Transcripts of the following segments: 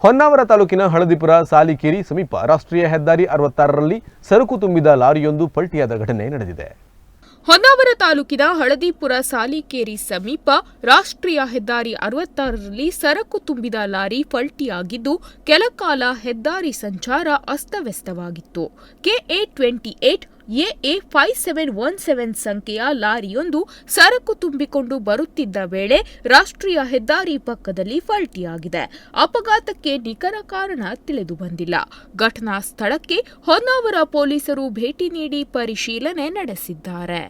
ಹೊನ್ನಾವರ ತಾಲೂಕಿನ ಹಳದಿಪುರ ಸಾಲಿಕೇರಿ ಸಮೀಪ ರಾಷ್ಟ್ರೀಯ ಹೆದ್ದಾರಿ 66ರಲ್ಲಿ ಸರಕು ತುಂಬಿದ ಲಾರಿಯೊಂದು ಪಲ್ಟಿಯಾದ ಘಟನೆ ನಡೆದಿದೆ. ಹೊನ್ನಾವರ ತಾಲೂಕಿನ ಹಳದಿಪುರ ಸಾಲಿಕೇರಿ ಸಮೀಪ ರಾಷ್ಟ್ರೀಯ ಹೆದ್ದಾರಿ 66ರಲ್ಲಿ ಸರಕು ತುಂಬಿದ ಲಾರಿ ಪಲ್ಟಿಯಾಗಿದ್ದು ಕೆಲಕಾಲ ಹೆದ್ದಾರಿ ಸಂಚಾರ ಅಸ್ತವ್ಯಸ್ತವಾಗಿತ್ತು. ಕೆಎ 28 AA 5717 ಸಂಖ್ಯೆಯ ಲಾರಿಯೊಂದು ಸರಕು ತುಂಬಿಕೊಂಡು ಬರುತ್ತಿದ್ದ ವೇಳೆ ರಾಷ್ಟ್ರೀಯ ಹೆದ್ದಾರಿ ಪಕ್ಕದಲ್ಲಿ ಪಲ್ಟಿಯಾಗಿದೆ. ಅಪಘಾತಕ್ಕೆ ನಿಖರ ಕಾರಣ ತಿಳಿದು ಬಂದಿಲ್ಲ. ಘಟನಾ ಸ್ಥಳಕ್ಕೆ ಹೊನ್ನಾವರ ಪೊಲೀಸರು ಭೇಟಿ ನೀಡಿ ಪರಿಶೀಲನೆ ನಡೆಸಿದ್ದಾರೆ.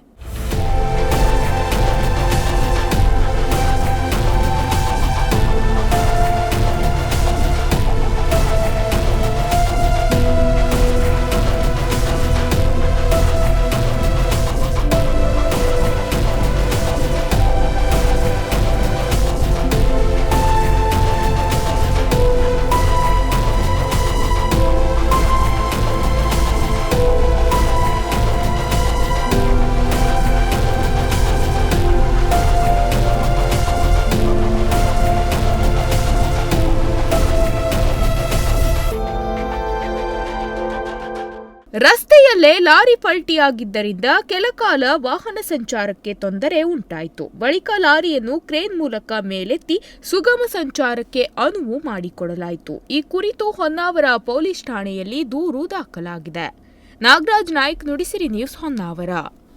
ರಸ್ತೆಯಲ್ಲೇ ಲಾರಿ ಪಲ್ಟಿಯಾಗಿದ್ದರಿಂದ ಕೆಲಕಾಲ ವಾಹನ ಸಂಚಾರಕ್ಕೆ ತೊಂದರೆ ಉಂಟಾಯಿತು. ಬಳಿಕ ಲಾರಿಯನ್ನು ಕ್ರೇನ್ ಮೂಲಕ ಮೇಲೆತ್ತಿ ಸುಗಮ ಸಂಚಾರಕ್ಕೆ ಅನುವು ಮಾಡಿಕೊಡಲಾಯಿತು. ಈ ಕುರಿತು ಹೊನ್ನಾವರ ಪೊಲೀಸ್ ಠಾಣೆಯಲ್ಲಿ ದೂರು ದಾಖಲಾಗಿದೆ. ನಾಗರಾಜ್ ನಾಯ್ಕ್, ನುಡಿಸಿರಿ ನ್ಯೂಸ್, ಹೊನ್ನಾವರ.